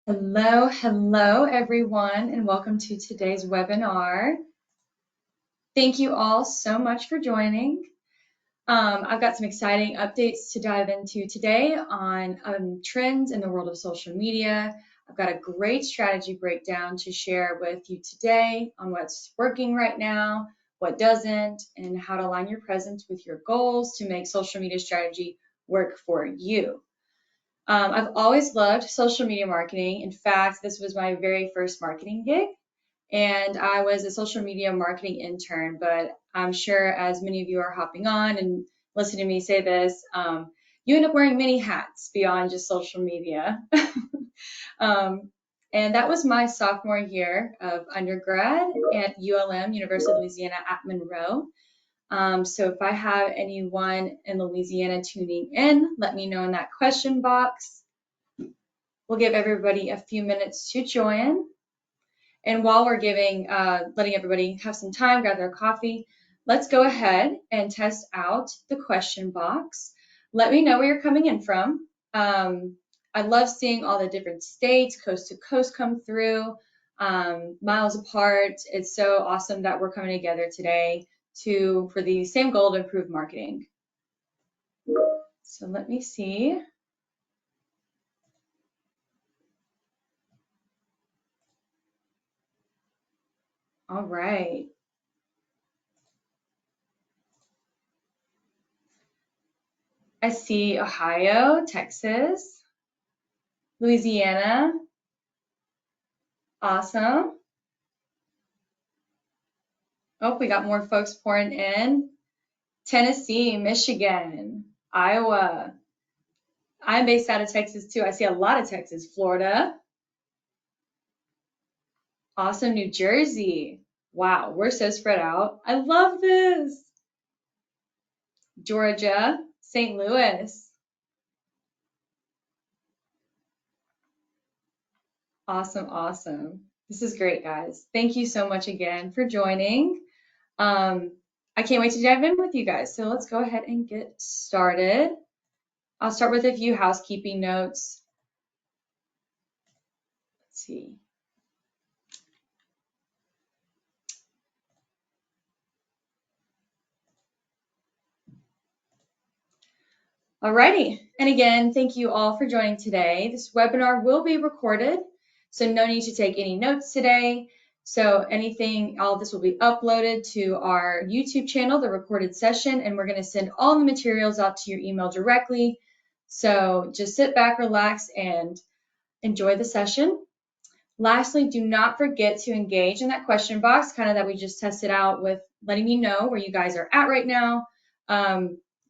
Hello everyone, and welcome to today's webinar. Thank you all so much for joining. I've got some exciting updates to dive into today on trends in the world of social media. I've got a great strategy breakdown to share with you today on what's working right now, what doesn't, and how to align your presence with your goals to make social media strategy work for you. I've always loved social media marketing. In fact, this was my very first marketing gig, and I was a social media marketing intern. But I'm sure as many of you are hopping on and listening to me say this, you end up wearing many hats beyond just social media. um, and that was my sophomore year of undergrad at ULM, University of Louisiana at Monroe. So if I have anyone in Louisiana tuning in, let me know in that question box. We'll give everybody a few minutes to join. And while we're letting everybody have some time, grab their coffee, let's go ahead and test out the question box. Let me know where you're coming in from. I love seeing all the different states, coast to coast, come through, miles apart. It's so awesome that we're coming together today for the same goal to improve marketing. So let me see. All right. I see Ohio, Texas, Louisiana. Awesome. Oh, we got more folks pouring in. Tennessee, Michigan, Iowa. I'm based out of Texas too. I see a lot of Texas, Florida. Awesome, New Jersey. Wow, we're so spread out. I love this. Georgia, St. Louis. Awesome. This is great, guys. Thank you so much again for joining. I can't wait to dive in with you guys. So let's go ahead and get started. I'll start with a few housekeeping notes. Let's see. Alrighty, and again, thank you all for joining today. This webinar will be recorded, so no need to take any notes today. So all of this will be uploaded to our YouTube channel, the recorded session, and we're going to send all the materials out to your email directly. So just sit back, relax, and enjoy the session. Lastly, do not forget to engage in that question box, kind of that we just tested out with letting me know where you guys are at right now.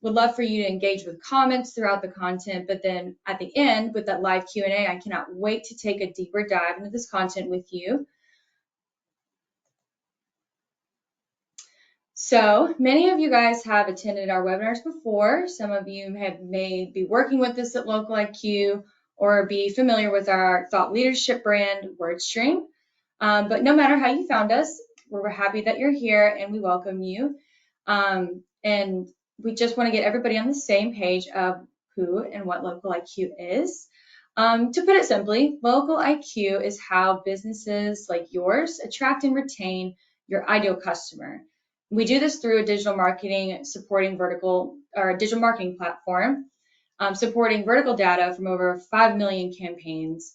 Would love for you to engage with comments throughout the content, but then at the end with that live Q&A, I cannot wait to take a deeper dive into this content with you. So many of you guys have attended our webinars before. Some of you may be working with us at Local IQ or be familiar with our thought leadership brand, WordStream. But no matter how you found us, we're happy that you're here and we welcome you. And we just want to get everybody on the same page of who and what Local IQ is. To put it simply, Local IQ is how businesses like yours attract and retain your ideal customer. We do this through a digital marketing digital marketing platform, supporting vertical data from over 5 million campaigns.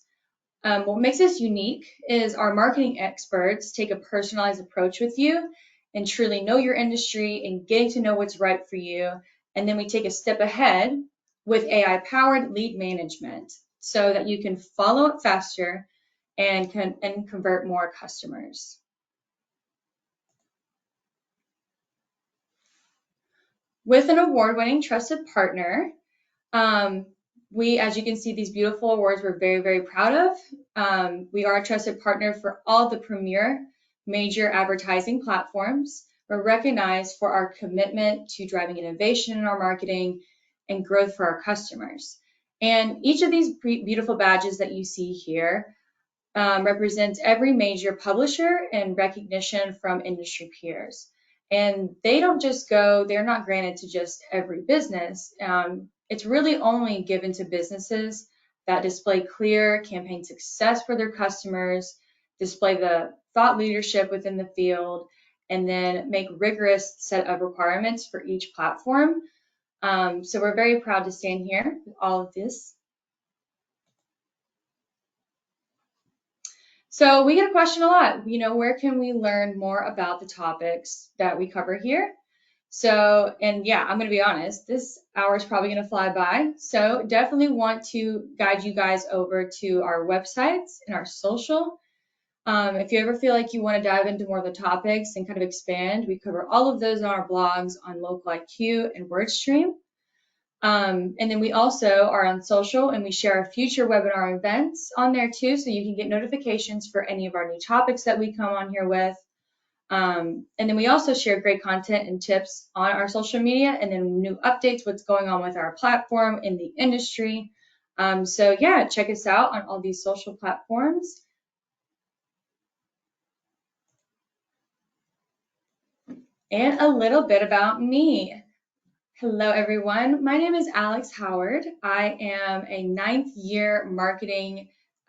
What makes us unique is our marketing experts take a personalized approach with you and truly know your industry and getting to know what's right for you. And then we take a step ahead with AI-powered lead management so that you can follow up faster and convert more customers. With an award-winning trusted partner, as you can see, these beautiful awards we're very, very proud of. We are a trusted partner for all the premier major advertising platforms. We're recognized for our commitment to driving innovation in our marketing and growth for our customers. And each of these beautiful badges that you see here represents every major publisher and recognition from industry peers. And they're not granted to just every business. It's really only given to businesses that display clear campaign success for their customers, display the thought leadership within the field, and then make rigorous set of requirements for each platform. So we're very proud to stand here with all of this. So we get a question a lot, where can we learn more about the topics that we cover here? So, and yeah, I'm going to be honest, this hour is probably going to fly by. So definitely want to guide you guys over to our websites and our social. If you ever feel like you want to dive into more of the topics and kind of expand, we cover all of those on our blogs on Local IQ and WordStream. And then we also are on social, and we share our future webinar events on there too, so you can get notifications for any of our new topics that we come on here with. And then we also share great content and tips on our social media, and then new updates, what's going on with our platform in the industry. So yeah, check us out on all these social platforms. And a little bit about me. Hello, everyone. My name is Alex Howard. I am a 9th year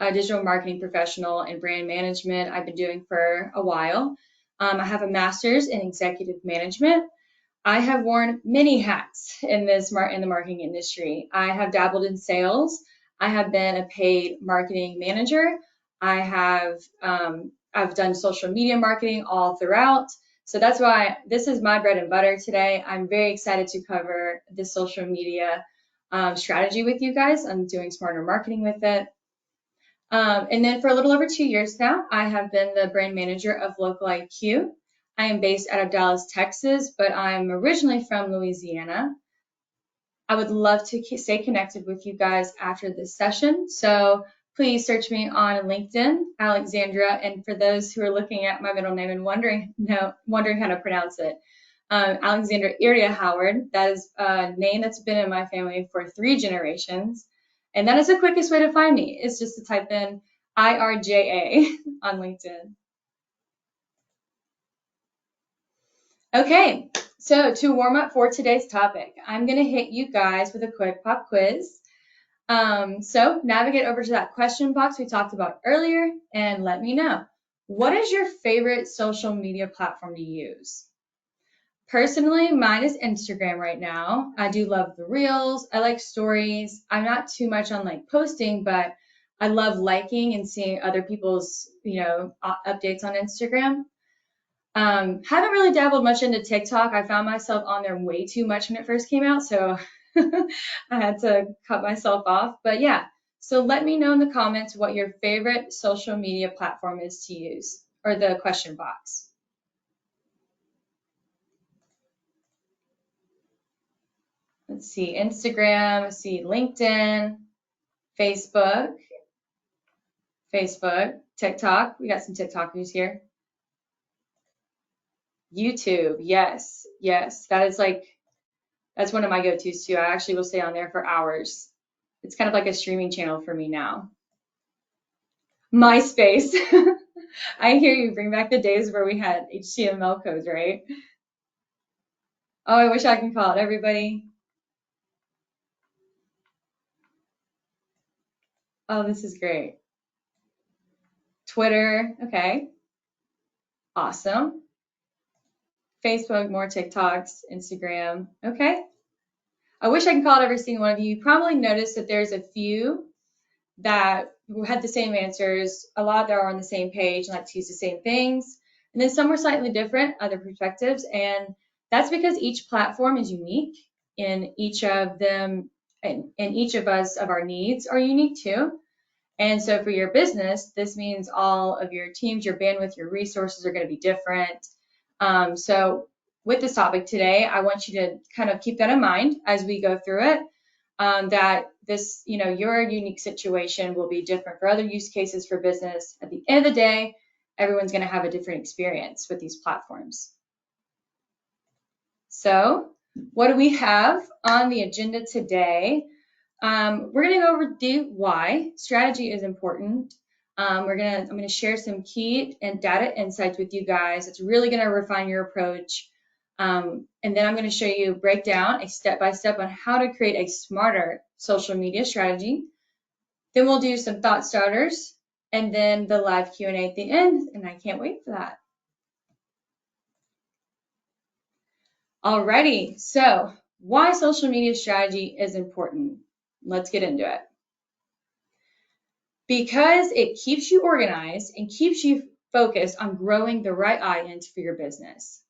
digital marketing professional in brand management. I've been doing for a while. I have a master's in executive management. I have worn many hats in the marketing industry. I have dabbled in sales. I have been a paid marketing manager. I've done social media marketing all throughout. So that's why this is my bread and butter today. I'm very excited to cover the social media strategy with you guys. I'm doing smarter marketing with it. And then for a little over 2 years now, I have been the brand manager of Local IQ. I am based out of Dallas, Texas, but I'm originally from Louisiana. I would love to stay connected with you guys after this session. So please search me on LinkedIn, Alexandra. And for those who are looking at my middle name and wondering how to pronounce it, Alexandra Iria Howard. That is a name that's been in my family for 3 generations. And that is the quickest way to find me. It's just to type in IRJA on LinkedIn. Okay, so to warm up for today's topic, I'm going to hit you guys with a quick pop quiz. So navigate over to that question box we talked about earlier and let me know, what is your favorite social media platform to use? Personally, mine is Instagram right now. I do love the reels. I like stories. I'm not too much on like posting, but I love liking and seeing other people's, updates on Instagram. Haven't really dabbled much into TikTok. I found myself on there way too much when it first came out, so I had to cut myself off. But yeah, so let me know in the comments what your favorite social media platform is to use, or the question box. Let's see, Instagram, let's see, LinkedIn, Facebook, TikTok. We got some TikTokers here. YouTube, yes. That's one of my go-tos too. I actually will stay on there for hours. It's kind of like a streaming channel for me now. MySpace. I hear you. Bring back the days where we had HTML codes, right? Oh, I wish I could call it, everybody. Oh, this is great. Twitter, okay. Awesome. Facebook, more TikToks, Instagram, okay. I wish I could call it every single one of you. You probably noticed that there's a few that had the same answers, a lot that are on the same page and like to use the same things. And then some were slightly different, other perspectives. And that's because each platform is unique, and each of them and each of us of our needs are unique too. And so for your business, this means all of your teams, your bandwidth, your resources are going to be different. So with this topic today, I want you to kind of keep that in mind as we go through it. That this, your unique situation will be different for other use cases for business. At the end of the day, everyone's going to have a different experience with these platforms. So what do we have on the agenda today? We're going to go over the why. Strategy is important. I'm going to share some key and data insights with you guys. It's really going to refine your approach. And then I'm going to show you break down a step-by-step on how to create a smarter social media strategy. Then we'll do some thought starters and then the live Q&A at the end, and I can't wait for that. Alrighty, so why social media strategy is important. Let's get into it. Because it keeps you organized and keeps you focused on growing the right audience for your business.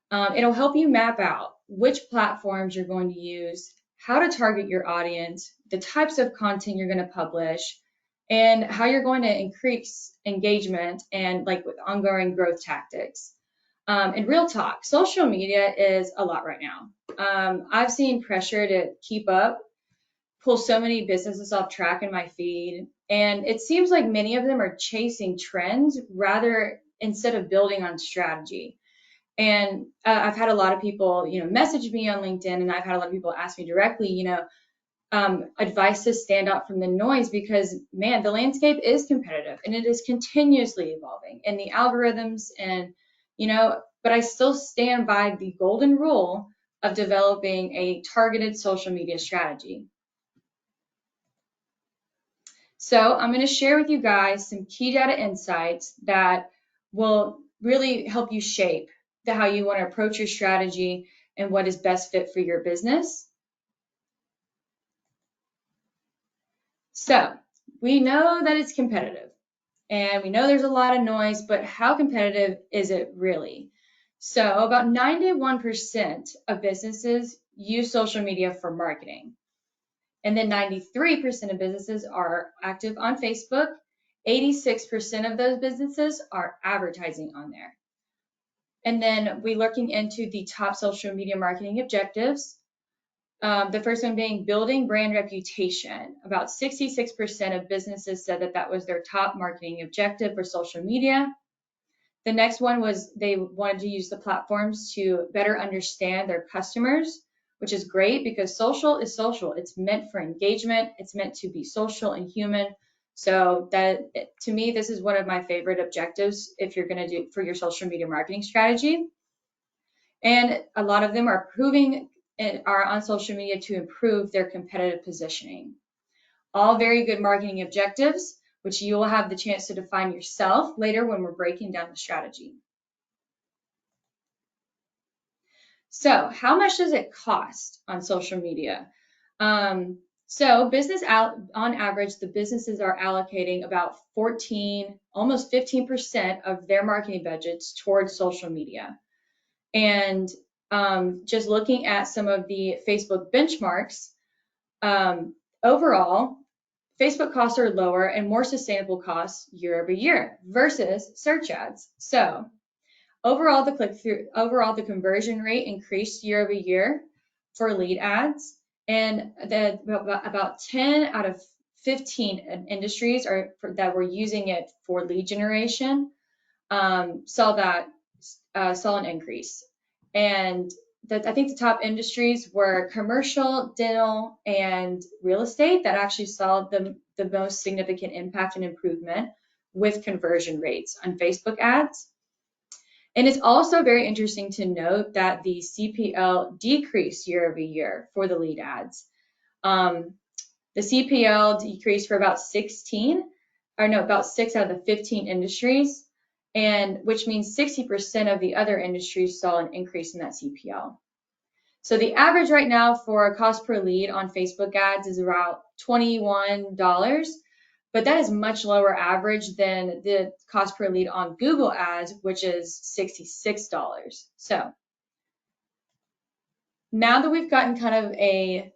It'll help you map out which platforms you're going to use, how to target your audience, the types of content you're going to publish, and how you're going to increase engagement and like with ongoing growth tactics. And real talk, social media is a lot right now. I've seen pressure to keep up, pull so many businesses off track in my feed. And it seems like many of them are chasing trends rather instead of building on strategy. And I've had a lot of people, message me on LinkedIn, and I've had a lot of people ask me directly, advice to stand out from the noise because, man, the landscape is competitive and it is continuously evolving and the algorithms and, but I still stand by the golden rule of developing a targeted social media strategy. So I'm going to share with you guys some key data insights that will really help you shape how you want to approach your strategy and what is best fit for your business. So we know that it's competitive and we know there's a lot of noise, but how competitive is it really? So about 91% of businesses use social media for marketing. And then 93% of businesses are active on Facebook. 86% of those businesses are advertising on there. And then we're looking into the top social media marketing objectives. The first one being building brand reputation. About 66% of businesses said that was their top marketing objective for social media. The next one was they wanted to use the platforms to better understand their customers, which is great because social is social. It's meant for engagement. It's meant to be social and human. So that, to me, this is one of my favorite objectives if you're going to do for your social media marketing strategy. And a lot of them are on social media to improve their competitive positioning. All very good marketing objectives, which you will have the chance to define yourself later when we're breaking down the strategy. So how much does it cost on social media? On average, the businesses are allocating about almost 15% of their marketing budgets towards social media. And just looking at some of the Facebook benchmarks, overall, Facebook costs are lower and more sustainable costs year over year versus search ads. So overall, the conversion rate increased year over year for lead ads, and about 10 out of 15 industries that were using it for lead generation saw an increase. And I think the top industries were commercial, dental, and real estate that actually saw the most significant impact and improvement with conversion rates on Facebook ads. And it's also very interesting to note that the CPL decreased year over year for the lead ads. The CPL decreased for about 6 out of the 15 industries, and which means 60% of the other industries saw an increase in that CPL. So the average right now for a cost per lead on Facebook ads is about $21, but that is much lower average than the cost per lead on Google ads, which is $66. So now that we've gotten kind of a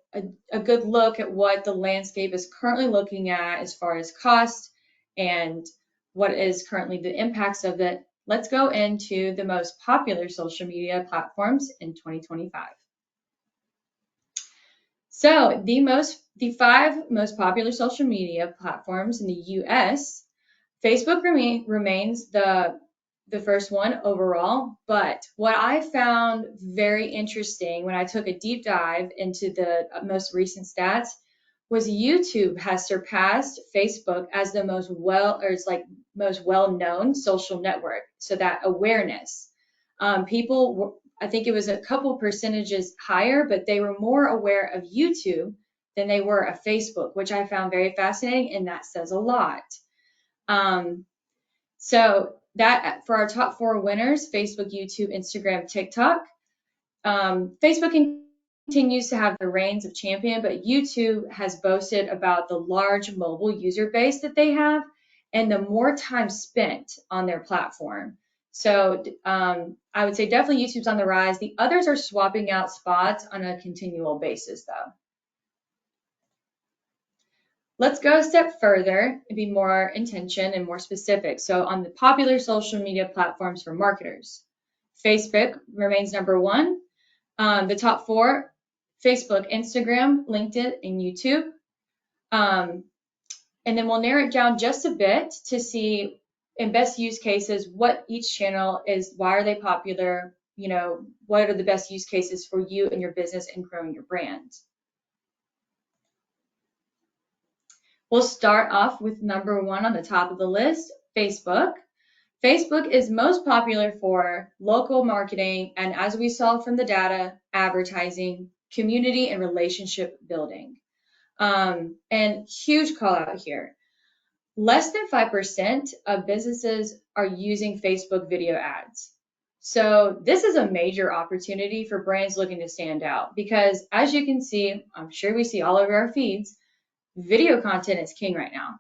good look at what the landscape is currently looking at as far as cost and what is currently the impacts of it, let's go into the most popular social media platforms in 2025. So the 5 most popular social media platforms in the US, Facebook remains the first one overall, but what I found very interesting when I took a deep dive into the most recent stats was YouTube has surpassed Facebook as the most well-known social network. So that awareness, I think it was a couple percentages higher, but they were more aware of YouTube than they were a Facebook, which I found very fascinating, and that says a lot. So that for our top 4 winners, Facebook, YouTube, Instagram, TikTok. Facebook continues to have the reins of champion, but YouTube has boasted about the large mobile user base that they have and the more time spent on their platform. So I would say definitely YouTube's on the rise. The others are swapping out spots on a continual basis, though. Let's go a step further and be more intention and more specific. So on the popular social media platforms for marketers, Facebook remains number 1. The top 4, Facebook, Instagram, LinkedIn, and YouTube. And then we'll narrow it down just a bit to see in best use cases what each channel is, why are they popular, what are the best use cases for you and your business and growing your brand. We'll start off with number 1 on the top of the list, Facebook. Facebook is most popular for local marketing and, as we saw from the data, advertising, community, and relationship building. And huge call out here. Less than 5% of businesses are using Facebook video ads. So this is a major opportunity for brands looking to stand out because, as you can see, I'm sure we see all over our feeds, video content is king right now.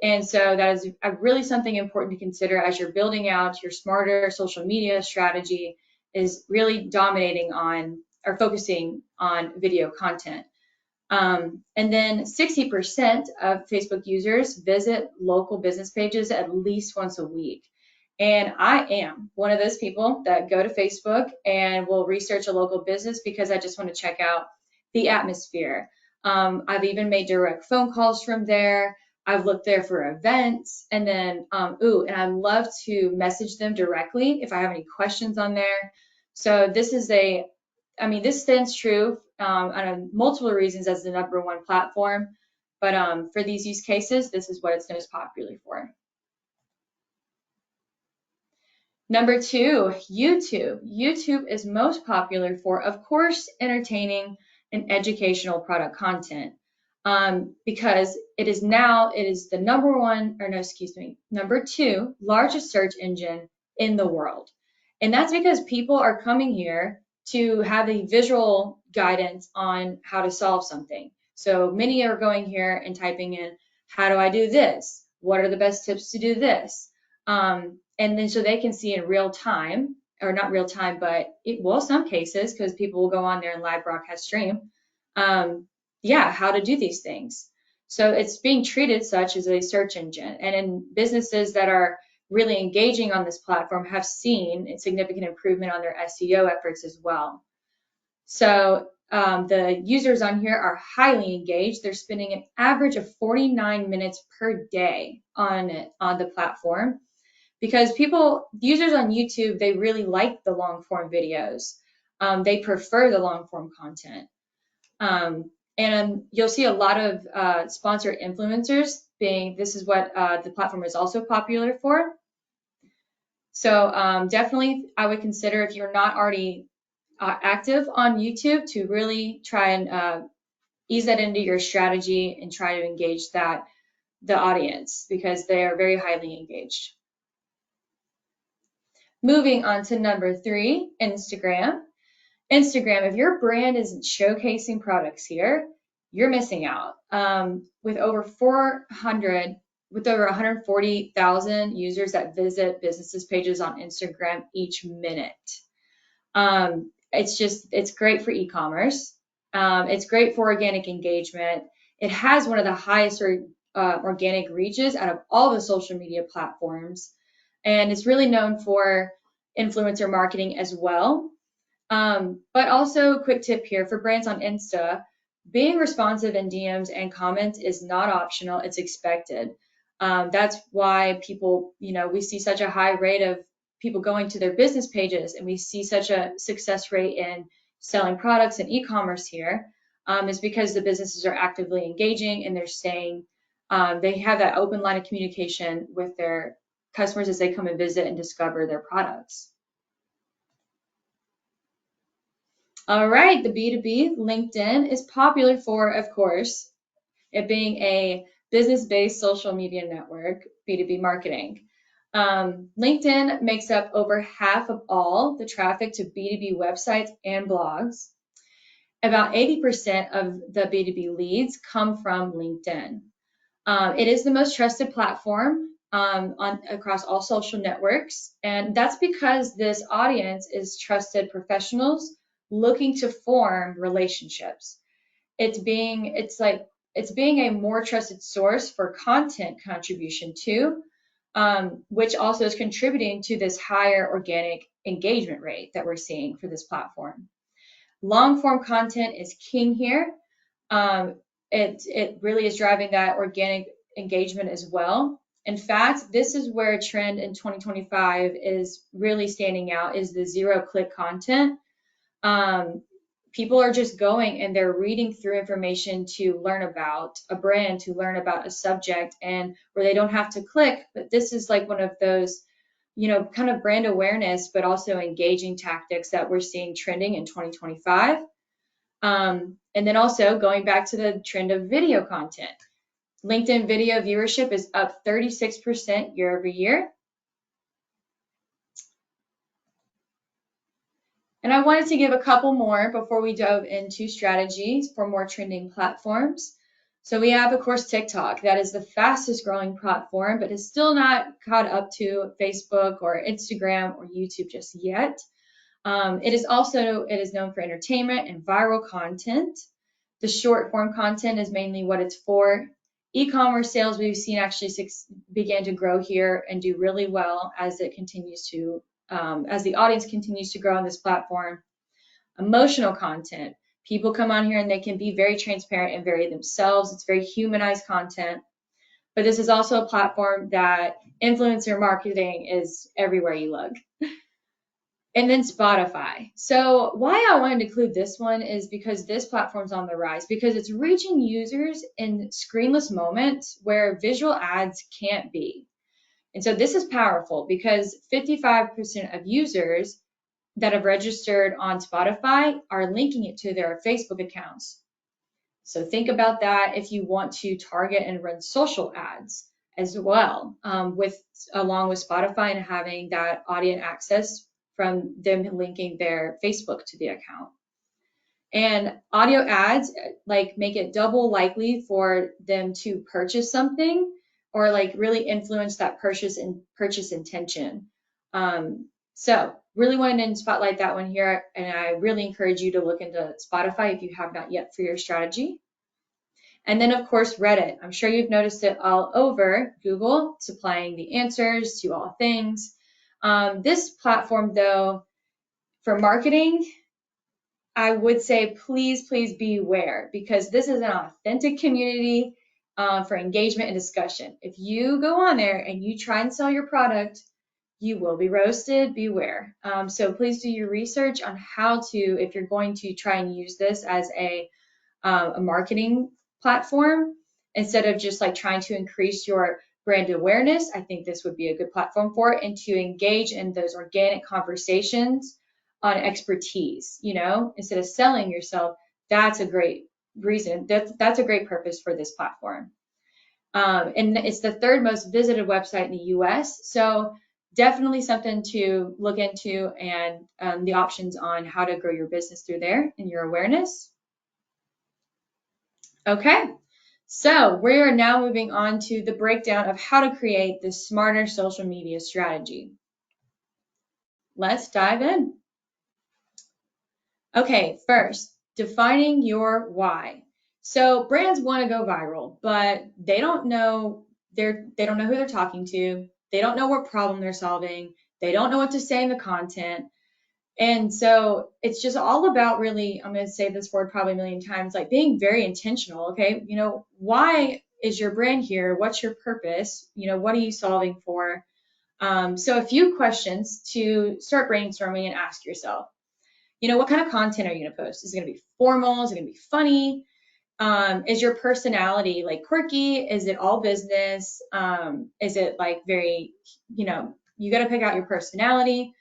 And so that is really something important to consider as you're building out your smarter social media strategy, is really dominating on or focusing on video content. And then 60% of Facebook users visit local business pages at least once a week. And I am one of those people that go to Facebook and will research a local business because I just want to check out the atmosphere. I've even made direct phone calls from there. I've looked there for events, and then, and I love to message them directly if I have any questions on there. So this stands true on multiple reasons as the number 1 platform, but for these use cases, this is what it's most popular for. Number 2, YouTube. YouTube is most popular for, of course, entertaining and educational product content. Because it is the number 2 largest search engine in the world. And that's because people are coming here to have a visual guidance on how to solve something. So many are going here and typing in, how do I do this? What are the best tips to do this? And then so they can see in real time, or not real time, but some cases, because people will go on there and live broadcast stream, how to do these things. So it's being treated such as a search engine. And in businesses that are really engaging on this platform have seen a significant improvement on their SEO efforts as well. So the users on here are highly engaged. They're spending an average of 49 minutes per day on the platform because users on YouTube, they really like the long form videos. They prefer the long form content. And you'll see a lot of sponsored influencers this is what the platform is also popular for. So definitely I would consider, if you're not already active on YouTube, to really try and ease that into your strategy and try to engage the audience, because they are very highly engaged. Moving on to number 3, Instagram. Instagram, if your brand isn't showcasing products here, you're missing out. With over 140,000 users that visit businesses pages on Instagram each minute. It's great for e-commerce. It's great for organic engagement. It has one of the highest organic reaches out of all the social media platforms. And it's really known for influencer marketing as well. But also, quick tip here for brands on Insta, being responsive in DMs and comments is not optional, it's expected. That's why people, we see such a high rate of people going to their business pages, and we see such a success rate in selling products and e-commerce here, is because the businesses are actively engaging and they're staying, they have that open line of communication with their customers as they come and visit and discover their products. All right, the B2B LinkedIn is popular for, of course, it being a business-based social media network, B2B marketing. LinkedIn makes up over half of all the traffic to B2B websites and blogs. About 80% of the B2B leads come from LinkedIn. It is the most trusted platform across all social networks, and that's because this audience is trusted professionals looking to form relationships. It's being a more trusted source for content contribution too, which also is contributing to this higher organic engagement rate that we're seeing for this platform. Long form content is king here. It really is driving that organic engagement as well. In fact, this is where a trend in 2025 is really standing out, is the zero-click content. People are just going and they're reading through information to learn about a brand, to learn about a subject, and where they don't have to click. But this is like one of those, kind of brand awareness, but also engaging tactics that we're seeing trending in 2025. And then also going back to the trend of video content. LinkedIn video viewership is up 36% year over year. And I wanted to give a couple more before we dove into strategies for more trending platforms. So we have, of course, TikTok. That is the fastest growing platform, but is still not caught up to Facebook or Instagram or YouTube just yet. It is known for entertainment and viral content. The short form content is mainly what it's for. E-commerce sales we've seen actually began to grow here and do really well as it continues to as the audience continues to grow on this platform. Emotional content. People come on here and they can be very transparent and very themselves. It's very humanized content. But this is also a platform that influencer marketing is everywhere you look. And then Spotify. So why I wanted to include this one is because this platform's on the rise, because it's reaching users in screenless moments where visual ads can't be. And so this is powerful because 55% of users that have registered on Spotify are linking it to their Facebook accounts. So think about that if you want to target and run social ads as well, along with Spotify and having that audience access from them linking their Facebook to the account. And audio ads make it double likely for them to purchase something or really influence that purchase intention. So really wanted to spotlight that one here, and I really encourage you to look into Spotify if you have not yet for your strategy. And then of course Reddit. I'm sure you've noticed it all over Google, supplying the answers to all things. This platform though, for marketing, I would say please beware, because this is an authentic community for engagement and discussion. If you go on there and you try and sell your product, you will be roasted. Beware. So please do your research on how to, if you're going to try and use this as a marketing platform, instead of just trying to increase your brand awareness. I think this would be a good platform for it, and to engage in those organic conversations on expertise, instead of selling yourself. That's a great reason. That's a great purpose for this platform. And it's the third most visited website in the US. So definitely something to look into, and the options on how to grow your business through there and your awareness. Okay, so we are now moving on to the breakdown of how to create the smarter social media strategy. Let's dive in. Okay, first, defining your why. So brands want to go viral, but they don't know who they're talking to. They don't know what problem they're solving. They don't know what to say in the content. And so it's just all about really, I'm going to say this word probably a million times, being very intentional. Okay, why is your brand here? What's your purpose? What are you solving for? So a few questions to start brainstorming and ask yourself. What kind of content are you going to post? Is it going to be formal? Is it going to be funny? Is your personality quirky? Is it all business? Is it very, you got to pick out your personality.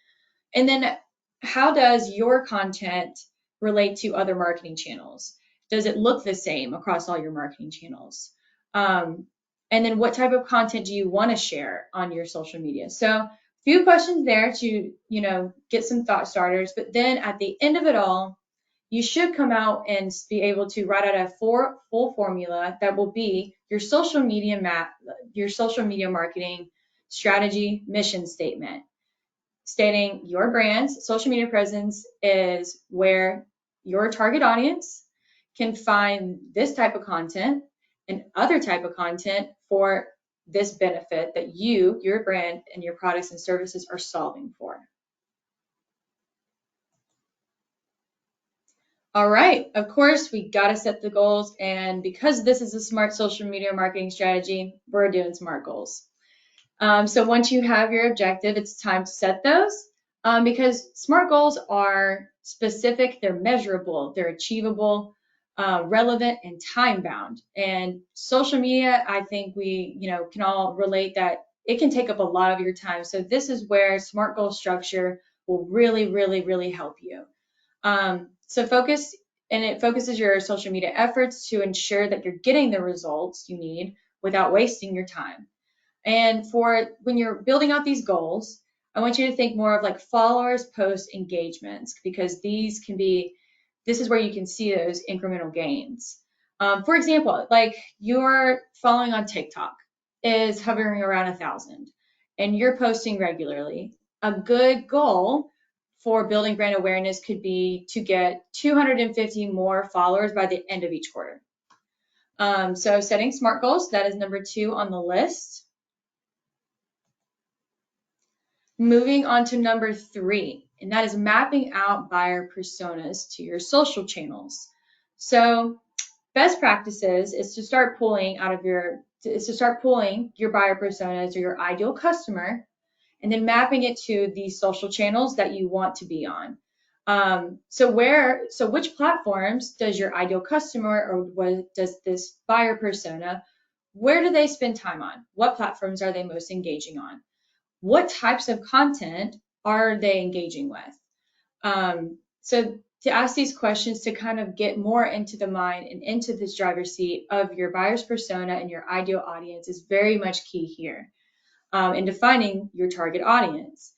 And then how does your content relate to other marketing channels? Does it look the same across all your marketing channels? And then what type of content do you want to share on your social media? So a few questions there to, get some thought starters. But then at the end of it all, you should come out and be able to write out a full formula that will be your social media map, your social media marketing strategy mission statement, stating your brand's social media presence is where your target audience can find this type of content and other type of content for this benefit that your brand, and your products and services are solving for. All right, of course, we got to set the goals. And because this is a smart social media marketing strategy, we're doing SMART goals. So once you have your objective, it's time to set those, because SMART goals are specific, they're measurable, they're achievable, relevant, and time bound. And social media, I think we can all relate that it can take up a lot of your time. So this is where SMART goal structure will really, really, really help you. So it focuses your social media efforts to ensure that you're getting the results you need without wasting your time. And for when you're building out these goals, I want you to think more of like followers, posts, engagements, because this is where you can see those incremental gains. For example, like your following on TikTok is hovering around 1,000 and you're posting regularly. A good goal for building brand awareness could be to get 250 more followers by the end of each quarter. So setting SMART goals, that is number 2 on the list. Moving on to number 3, and that is mapping out buyer personas to your social channels. So best practices is to start pulling your buyer personas or your ideal customer, and then mapping it to the social channels that you want to be on. So which platforms does your ideal customer, or what does this buyer persona, where do they spend time on? What platforms are they most engaging on? What types of content are they engaging with? So to ask these questions to kind of get more into the mind and into this driver's seat of your buyer's persona and your ideal audience is very much key here in defining your target audience.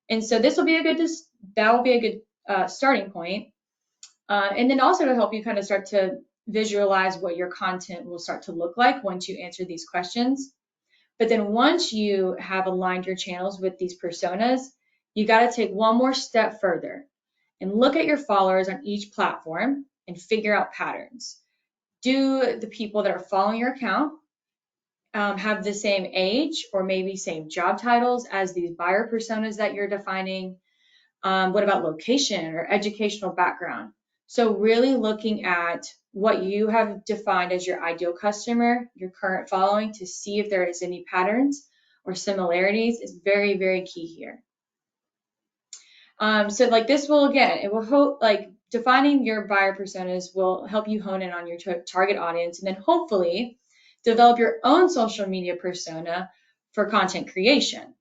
And so that will be a good starting point. And then also to help you kind of start to visualize what your content will start to look like once you answer these questions. But then once you have aligned your channels with these personas, you got to take one more step further and look at your followers on each platform and figure out patterns. Do the people that are following your account have the same age or maybe same job titles as these buyer personas that you're defining? What about location or educational background? So really looking at what you have defined as your ideal customer, your current following, to see if there is any patterns or similarities is very, very key here. So like this will, again, it will hope like defining your buyer personas will help you hone in on your target audience, and then hopefully develop your own social media persona for content creation.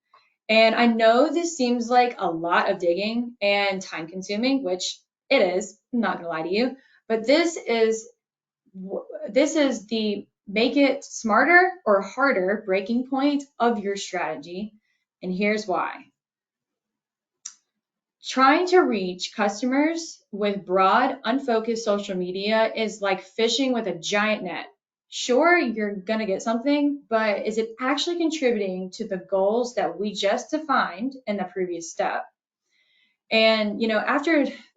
And I know this seems like a lot of digging and time consuming, which it is, I'm not gonna lie to you, but this is the make it smarter or harder breaking point of your strategy. And here's why. Trying to reach customers with broad, unfocused social media is like fishing with a giant net. Sure, you're going to get something, but is it actually contributing to the goals that we just defined in the previous step? And,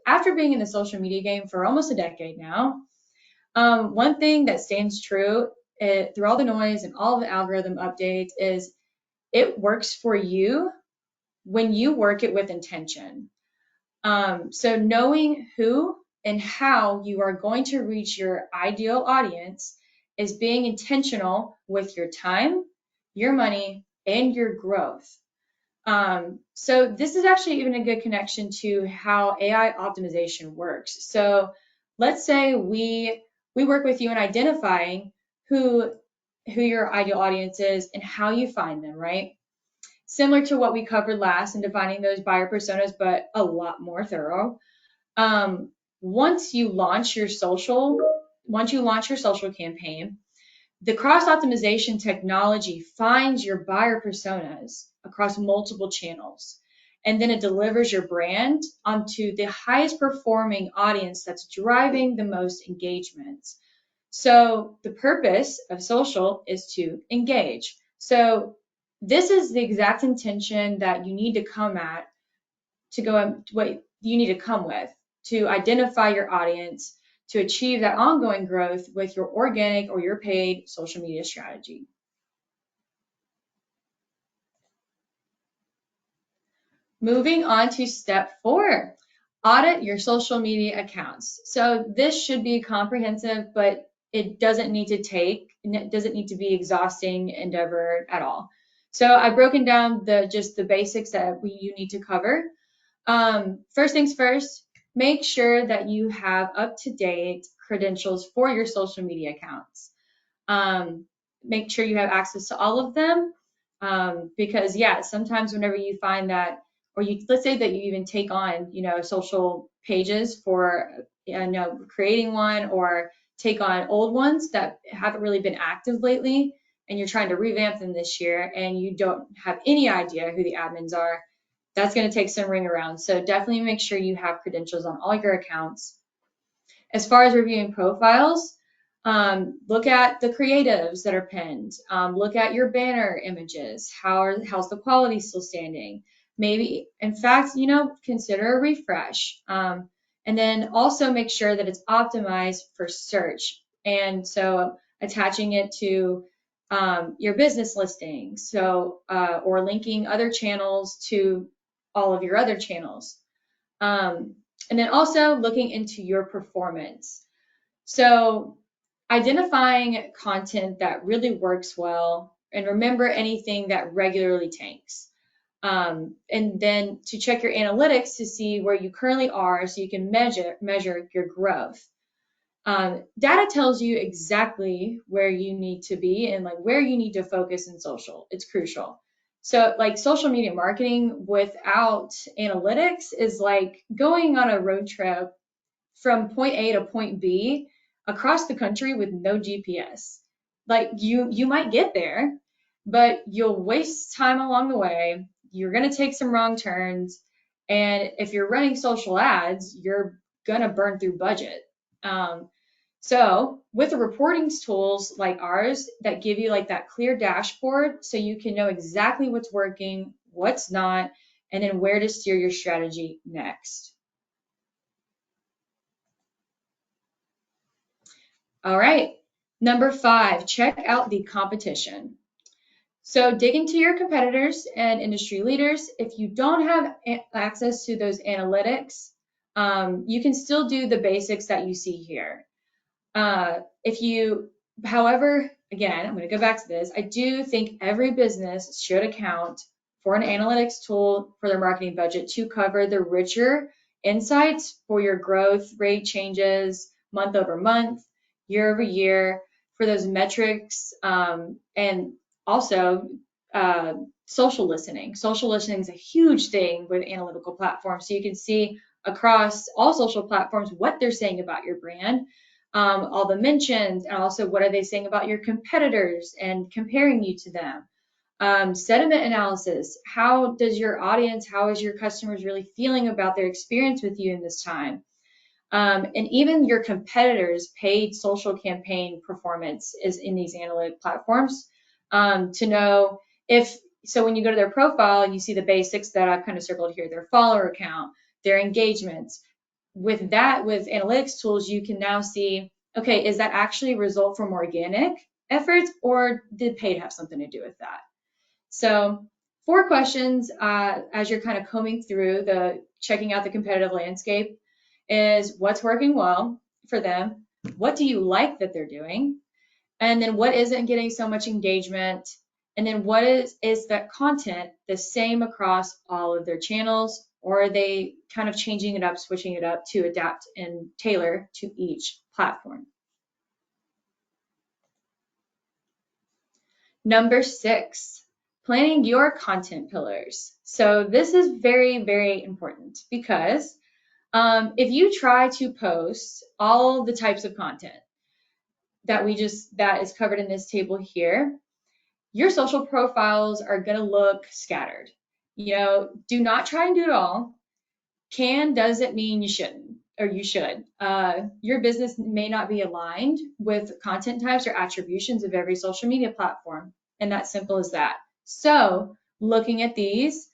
after being in the social media game for almost a decade now, one thing that stands true through all the noise and all the algorithm updates is it works for you when you work it with intention. So knowing who and how you are going to reach your ideal audience is being intentional with your time, your money, and your growth. So this is actually even a good connection to how AI optimization works. So let's say we work with you in identifying who your ideal audience is and how you find them, right? Similar to what we covered last in defining those buyer personas, but a lot more thorough. once you launch your social campaign, the cross optimization technology finds your buyer personas across multiple channels, and then it delivers your brand onto the highest performing audience that's driving the most engagement. So the purpose of social is to engage. So this is the exact intention that you need to come at what you need to come with to identify your audience to achieve that ongoing growth with your organic or your paid social media strategy. Moving on to step 4, audit your social media accounts. So this should be comprehensive, but it doesn't need to be exhausting endeavor at all. So I've broken down just the basics that you need to cover. First things first, make sure that you have up-to-date credentials for your social media accounts. Make sure you have access to all of them, because sometimes whenever you find that, or let's say that you even take on, social pages for, creating one, or take on old ones that haven't really been active lately, and you're trying to revamp them this year, and you don't have any idea who the admins are, that's going to take some ring around. So definitely make sure you have credentials on all your accounts. As far as reviewing profiles, look at the creatives that are pinned. Look at your banner images. How's the quality still standing? Maybe, in fact, consider a refresh. And then also make sure that it's optimized for search. And so attaching it to your business listings, or linking other channels to all of your other channels. And then also looking into your performance. So identifying content that really works well, and remember anything that regularly tanks. And then to check your analytics to see where you currently are so you can measure your growth. Data tells you exactly where you need to be and where you need to focus in social. It's crucial. So social media marketing without analytics is like going on a road trip from point A to point B across the country with no GPS. You might get there, but you'll waste time along the way. You're going to take some wrong turns. And if you're running social ads, you're going to burn through budget. So with the reporting tools like ours that give you that clear dashboard so you can know exactly what's working, what's not, and then where to steer your strategy next. All right, number 5, check out the competition. So dig into your competitors and industry leaders. If you don't have access to those analytics, you can still do the basics that you see here. However, again, I'm going to go back to this. I do think every business should account for an analytics tool for their marketing budget to cover the richer insights for your growth rate changes month over month, year over year, for those metrics, and also social listening. Social listening is a huge thing with analytical platforms. So you can see across all social platforms what they're saying about your brand. All the mentions, and also what are they saying about your competitors and comparing you to them. Sentiment analysis. How is your customers really feeling about their experience with you in this time? And even your competitors' paid social campaign performance is in these analytic platforms to know so when you go to their profile, you see the basics that I've kind of circled here, their follower count, their engagements. With analytics tools, you can now see, okay, is that actually a result from organic efforts, or did paid have something to do with that? So 4 questions as you're kind of combing through checking out the competitive landscape is what's working well for them, what do you like that they're doing, and then what isn't getting so much engagement, and then what is that content the same across all of their channels, or are they kind of changing it up, switching it up to adapt and tailor to each platform? Number 6, planning your content pillars. So this is very, very important because If you try to post all the types of content that is covered in this table here, your social profiles are going to look scattered. Do not try and do it all. Doesn't mean you shouldn't, or you should. Your business may not be aligned with content types or attributions of every social media platform, and that's simple as that. So looking at these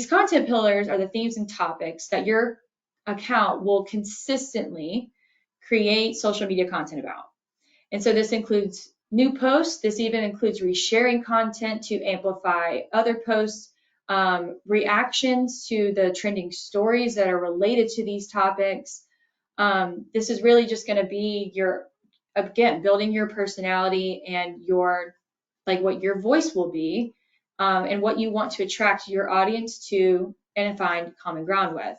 content pillars are the themes and topics that your account will consistently create social media content about. And so this includes new posts. This even includes resharing content to amplify other posts, reactions to the trending stories that are related to these topics. This is really just going to be building your personality and what your voice will be, and what you want to attract your audience to and find common ground with.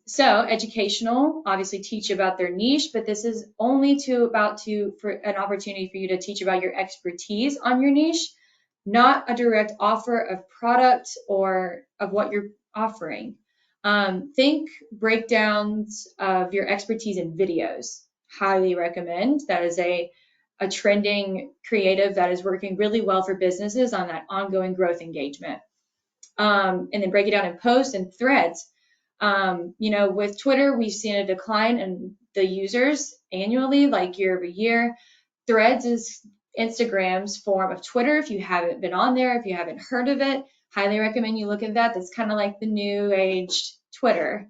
So educational, obviously teach about their niche, but this is only for an opportunity for you to teach about your expertise on your niche, not a direct offer of product or of what you're offering. Think breakdowns of your expertise in videos. Highly recommend. That is a trending creative that is working really well for businesses on that ongoing growth engagement. And then break it down in posts and threads. With Twitter, we've seen a decline in the users annually, like year over year. Threads is Instagram's form of Twitter. If you haven't been on there, if you haven't heard of it, highly recommend you look at that. That's kind of like the new age Twitter.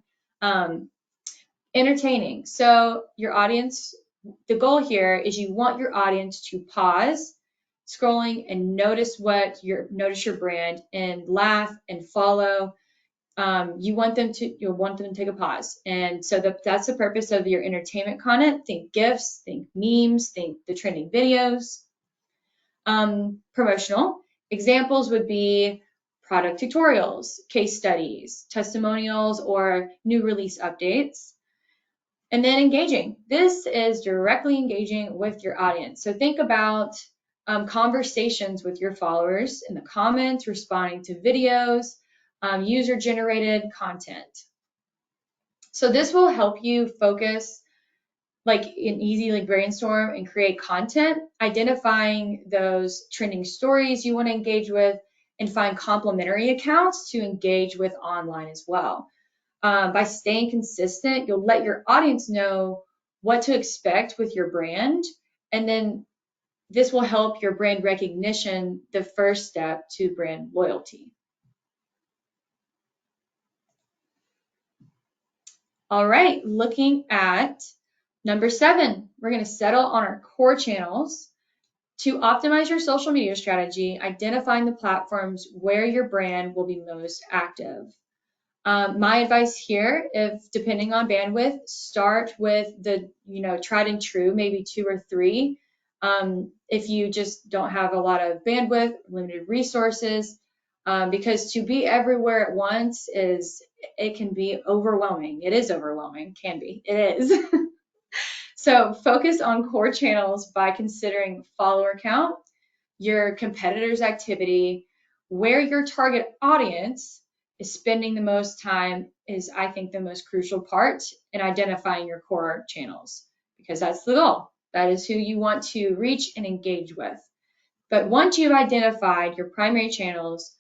Entertaining. So your audience, the goal here is you want your audience to pause scrolling and notice your brand and laugh and follow. You want them to take a pause. And so that's the purpose of your entertainment content. Think GIFs, think memes, think the trending videos. Promotional examples would be product tutorials, case studies, testimonials, or new release updates. And then engaging. This is directly engaging with your audience. So think about conversations with your followers in the comments, responding to videos, user-generated content. So this will help you focus, easily brainstorm and create content, identifying those trending stories you want to engage with, and find complementary accounts to engage with online as well. By staying consistent, you'll let your audience know what to expect with your brand, and then this will help your brand recognition, the first step to brand loyalty. All right, looking at number 7, we're going to settle on our core channels. To optimize your social media strategy, identifying the platforms where your brand will be most active. My advice here, if depending on bandwidth, start with the tried and true, maybe 2 or 3. If you just don't have a lot of bandwidth, limited resources, because to be everywhere at once it can be overwhelming. It is overwhelming, can be, it is. So focus on core channels by considering follower count, your competitors' activity, where your target audience is spending the most time is, I think, the most crucial part in identifying your core channels, because that's the goal. That is who you want to reach and engage with. But once you've identified your primary channels,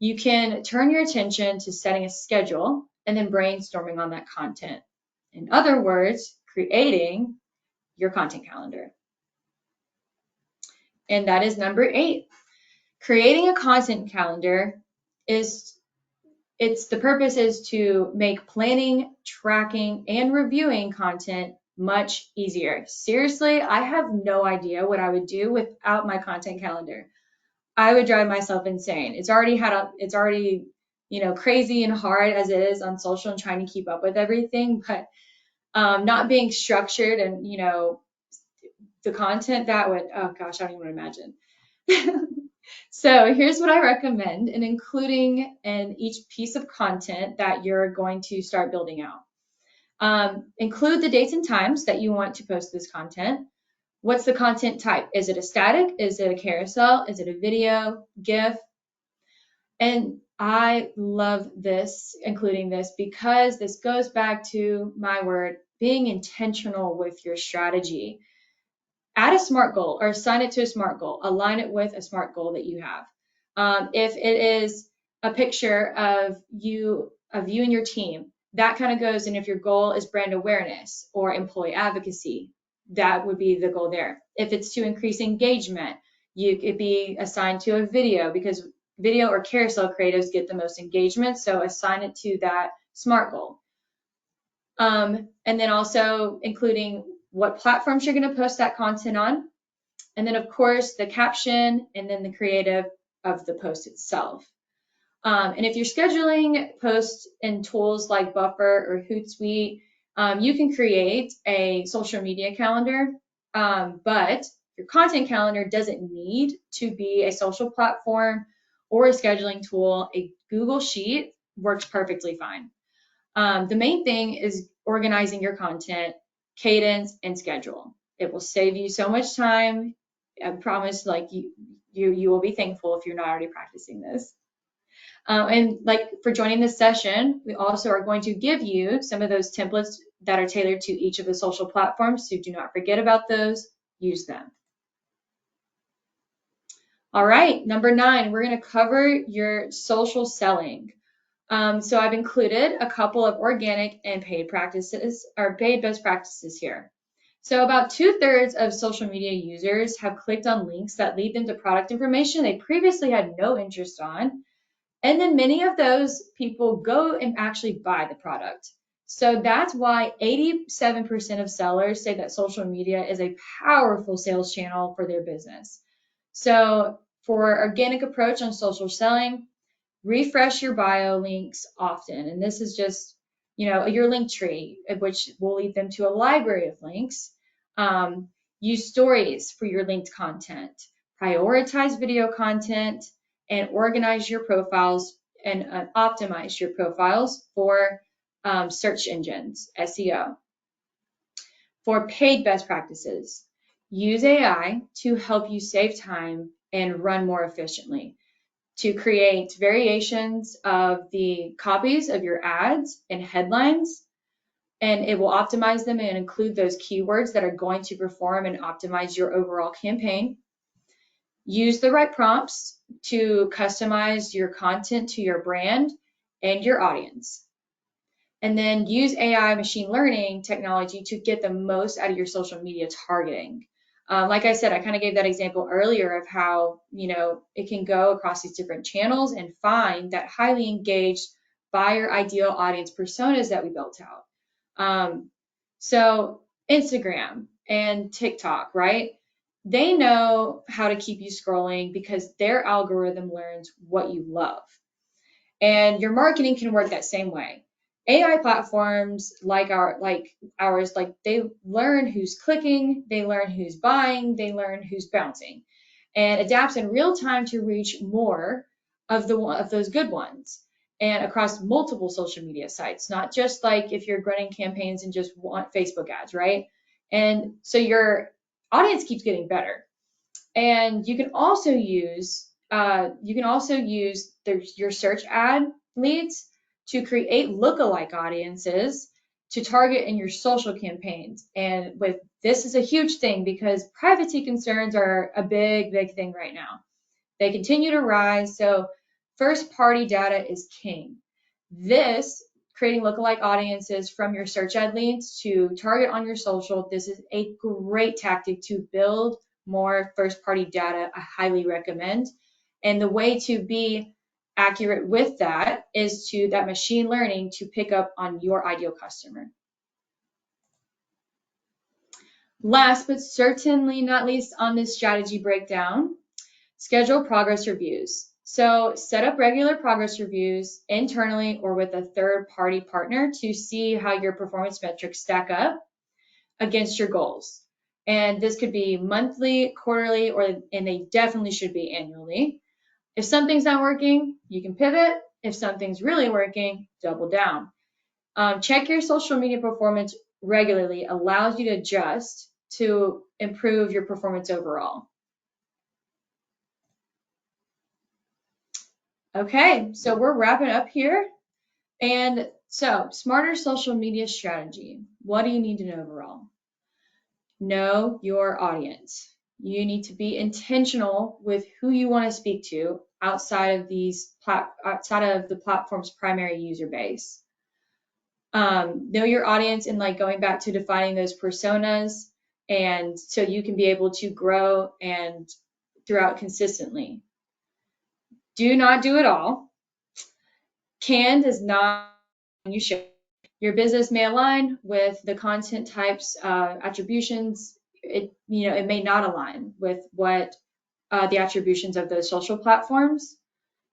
you can turn your attention to setting a schedule and then brainstorming on that content. In other words, creating your content calendar. And that is number 8. Creating a content calendar the purpose is to make planning, tracking, and reviewing content much easier. Seriously, I have no idea what I would do without my content calendar. I would drive myself insane. It's already crazy and hard as it is on social and trying to keep up with everything, but not being structured and the content that would, oh gosh, I don't even want to imagine. So here's what I recommend in including in each piece of content that you're going to start building out. Include the dates and times that you want to post this content. What's the content type? Is it a static? Is it a carousel? Is it a video, GIF? And I love this, including this, because this goes back to my word, being intentional with your strategy. Add a SMART goal or assign it to a SMART goal. Align it with a SMART goal that you have. If it is a picture of you and your team, that kind of goes. And if your goal is brand awareness or employee advocacy, that would be the goal there. If it's to increase engagement, you could be assigned to a video, because video or carousel creatives get the most engagement. So assign it to that SMART goal. And then also including what platforms you're going to post that content on. And then, of course, the caption and then the creative of the post itself. And if you're scheduling posts in tools like Buffer or Hootsuite, you can create a social media calendar, but your content calendar doesn't need to be a social platform or a scheduling tool. A Google Sheet works perfectly fine. The main thing is organizing your content, cadence, and schedule. It will save you so much time. I promise, like you will be thankful if you're not already practicing this. And like for joining this session, we also are going to give you some of those templates that are tailored to each of the social platforms. So do not forget about those. Use them. All right, number 9, we're going to cover your social selling. So I've included a couple of organic and paid practices or paid best practices here. So about 2/3 of social media users have clicked on links that lead them to product information they previously had no interest on. And then many of those people go and actually buy the product. So that's why 87% of sellers say that social media is a powerful sales channel for their business. So for organic approach on social selling, refresh your bio links often. And this is just, your link tree, which will lead them to a library of links. Use stories for your linked content. Prioritize video content and organize your profiles and optimize your profiles for search engines, SEO. For paid best practices, use AI to help you save time and run more efficiently, to create variations of the copies of your ads and headlines, and it will optimize them and include those keywords that are going to perform and optimize your overall campaign. Use the right prompts to customize your content to your brand and your audience. And then use AI machine learning technology to get the most out of your social media targeting. Like I said, I kind of gave that example earlier of how, it can go across these different channels and find that highly engaged buyer ideal audience personas that we built out. So Instagram and TikTok, right? They know how to keep you scrolling because their algorithm learns what you love. And your marketing can work that same way. AI platforms like ours, they learn who's clicking, they learn who's buying, they learn who's bouncing, and adapts in real time to reach more of those good ones, and across multiple social media sites, not just like if you're running campaigns and just want Facebook ads, right? And so your audience keeps getting better. And you can also use your search ad leads to create lookalike audiences to target in your social campaigns. And this is a huge thing because privacy concerns are a big thing right now. They continue to rise. So first party data is king. Creating lookalike audiences from your search ad leads to target on your social, this is a great tactic to build more first party data. I highly recommend. And the way to be accurate with that is to that machine learning to pick up on your ideal customer. Last but certainly not least on this strategy breakdown, schedule progress reviews. So set up regular progress reviews internally or with a third-party partner to see how your performance metrics stack up against your goals. And this could be monthly, quarterly, and they definitely should be annually. If something's not working, you can pivot. If something's really working, double down. Check your social media performance regularly, allows you to adjust to improve your performance overall. Okay, so we're wrapping up here. And so, smarter social media strategy. What do you need to know overall? Know your audience. You need to be intentional with who you want to speak to outside of outside of the platform's primary user base. Know your audience and like going back to defining those personas, and so you can be able to grow and throughout consistently. Do not do it all. Can does not mean you should. Your business may align with the content types, attributions. It may not align with what the attributions of those social platforms.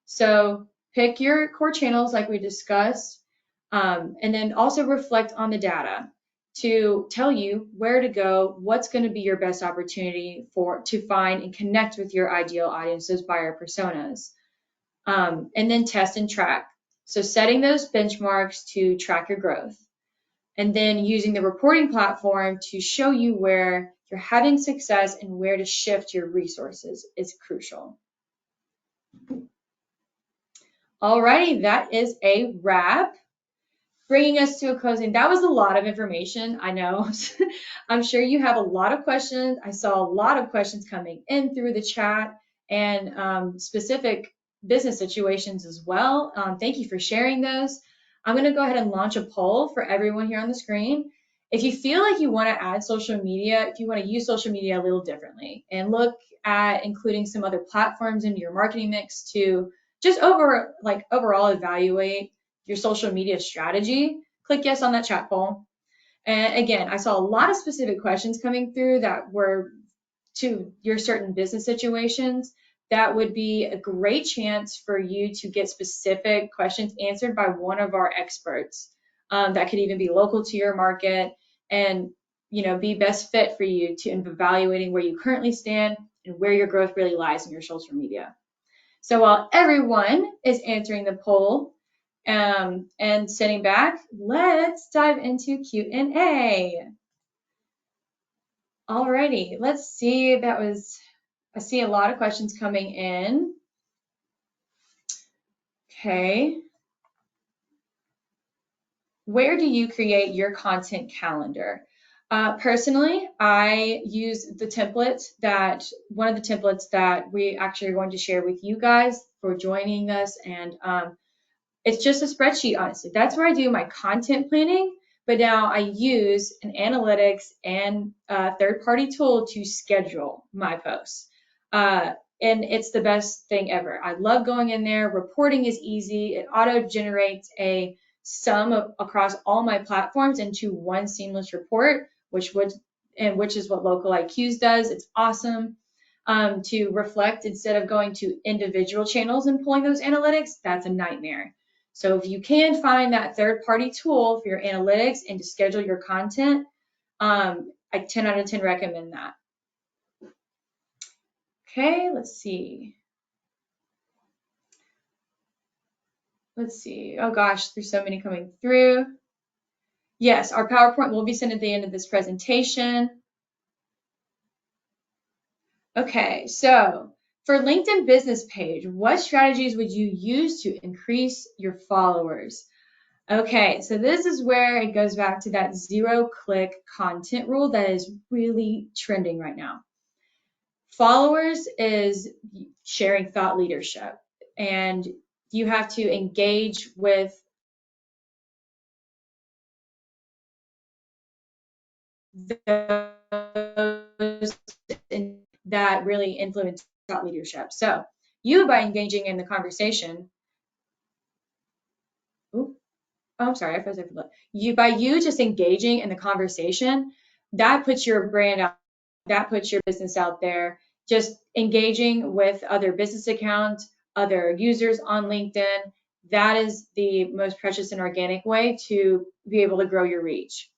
So pick your core channels like we discussed, and then also reflect on the data to tell you where to go, what's going to be your best opportunity to find and connect with your ideal audience, those buyer personas, and then test and track. So setting those benchmarks to track your growth, and then using the reporting platform to show you where you're having success and where to shift your resources is crucial. Alrighty, that is a wrap. Bringing us to a closing. That was a lot of information, I know. I'm sure you have a lot of questions. I saw a lot of questions coming in through the chat and specific business situations as well. Thank you for sharing those. I'm going to go ahead and launch a poll for everyone here on the screen. If you feel like you want to add social media, if you want to use social media a little differently and look at including some other platforms into your marketing mix to just overall evaluate your social media strategy, click yes on that chat poll. And again, I saw a lot of specific questions coming through that were to your certain business situations. That would be a great chance for you to get specific questions answered by one of our experts. That could even be local to your market and be best fit for you to evaluating where you currently stand and where your growth really lies in your social media. So while everyone is answering the poll, and sitting back, let's dive into Q&A. Alrighty, let's see. I see a lot of questions coming in. Okay. Where do you create your content calendar? Personally, I use one of the templates that we actually are going to share with you guys for joining us, and it's just a spreadsheet, honestly. That's where I do my content planning, but now I use an analytics and third-party tool to schedule my posts. And it's the best thing ever. I love going in there. Reporting is easy. It auto-generates a sum across all my platforms into one seamless report, which is what Local IQs does. It's awesome. To reflect instead of going to individual channels and pulling those analytics, that's a nightmare. So if you can find that third-party tool for your analytics and to schedule your content, I 10 out of 10 recommend that. Okay, let's see. Oh gosh, there's so many coming through. Yes, our PowerPoint will be sent at the end of this presentation. Okay, so for LinkedIn business page, what strategies would you use to increase your followers? Okay, so this is where it goes back to that zero-click content rule that is really trending right now. Followers is sharing thought leadership, and you have to engage with those that really influence thought leadership. So you, by engaging in the conversation, I'm sorry, I froze there for a little. By you just engaging in the conversation, that puts your brand out, that puts your business out there. Just engaging with other business accounts, other users on LinkedIn, that is the most precious and organic way to be able to grow your reach.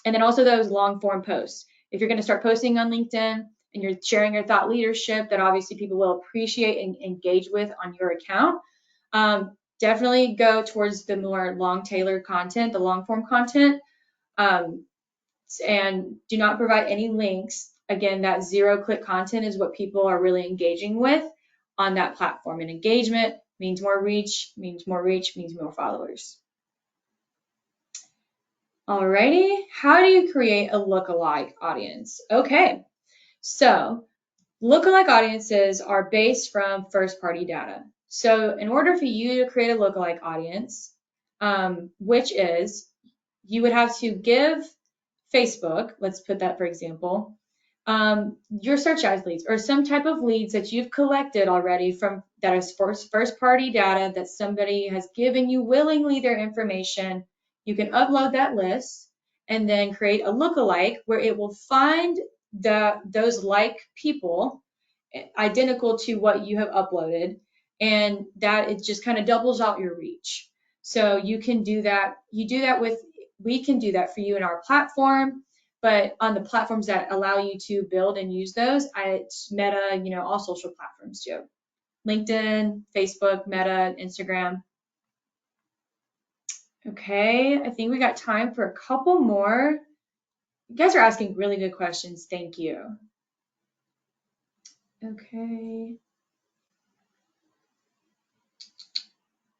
And then also those long form posts. If you're going to start posting on LinkedIn and you're sharing your thought leadership that obviously people will appreciate and engage with on your account, definitely go towards the more long tailored content, the long form content, and do not provide any links. Again, that zero click content is what people are really engaging with on that platform, and engagement means more reach, means more reach, means more followers. Alrighty, how do you create a lookalike audience? Okay, so lookalike audiences are based from first-party data. So in order for you to create a lookalike audience, which is you would have to give Facebook, let's put that for example, your search ads leads or some type of leads that you've collected already from that is first-party data that somebody has given you willingly their information. You can upload that list and then create a lookalike where it will find those like people identical to what you have uploaded, and that it just kind of doubles out your reach. So you can do that. We can do that for you in our platform, but on the platforms that allow you to build and use those, it's Meta, all social platforms too. LinkedIn, Facebook, Meta, Instagram. Okay, I think we got time for a couple more. You guys are asking really good questions. Thank you. Okay.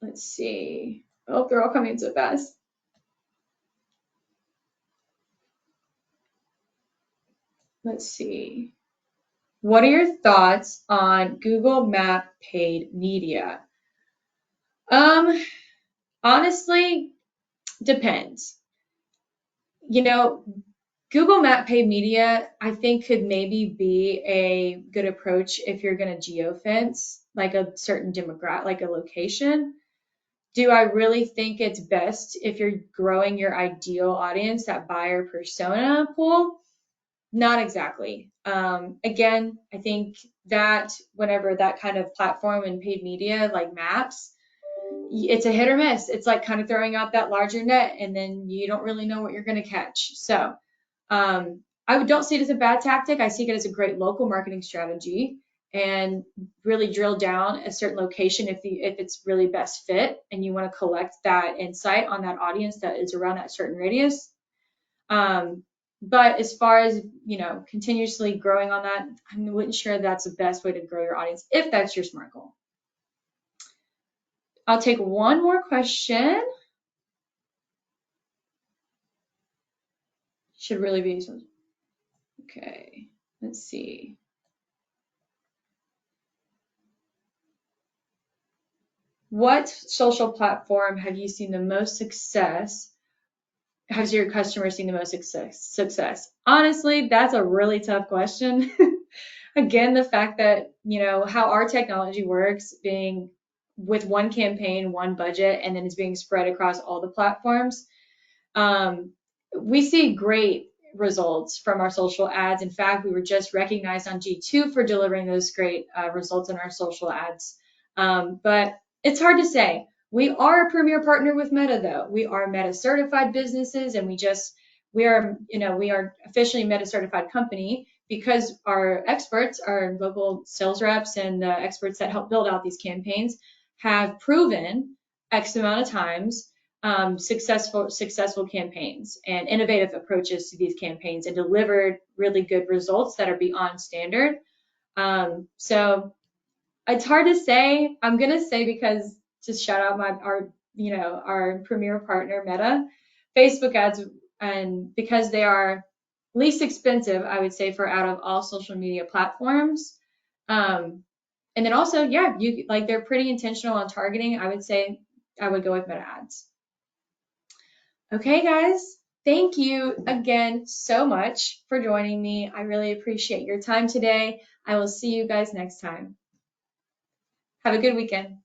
Let's see. Oh, they're all coming in so fast. Let's see. What are your thoughts on Google Map paid media? Honestly, depends. Google Map paid media, I think, could maybe be a good approach if you're going to geofence like a certain demographic, like a location. Do I really think it's best if you're growing your ideal audience, that buyer persona pool? Not exactly. Again, I think that whenever that kind of platform and paid media like maps, it's a hit or miss. It's like kind of throwing out that larger net and then you don't really know what you're going to catch. So I don't see it as a bad tactic. I see it as a great local marketing strategy and really drill down a certain location if it's really best fit and you want to collect that insight on that audience that is around that certain radius. But as far as, continuously growing on that, I wouldn't sure that's the best way to grow your audience if that's your SMART goal. I'll take one more question. Should really be some. Okay, let's see. What social platform have you seen the most success? Has your customer seen the most success? Honestly, that's a really tough question. Again, the fact that, how our technology works, being with one campaign, one budget, and then it's being spread across all the platforms. We see great results from our social ads. In fact, we were just recognized on G2 for delivering those great results in our social ads. But it's hard to say. We are a premier partner with Meta, though. We are Meta certified businesses, and we are officially Meta certified company because our experts, our local sales reps and the experts that help build out these campaigns have proven X amount of times successful campaigns and innovative approaches to these campaigns and delivered really good results that are beyond standard. So it's hard to say. I'm gonna say because just shout out our premier partner Meta, Facebook ads, and because they are least expensive, I would say, for out of all social media platforms. And then also, yeah, they're pretty intentional on targeting. I would say I would go with Meta ads. Okay, guys, thank you again so much for joining me. I really appreciate your time today. I will see you guys next time. Have a good weekend.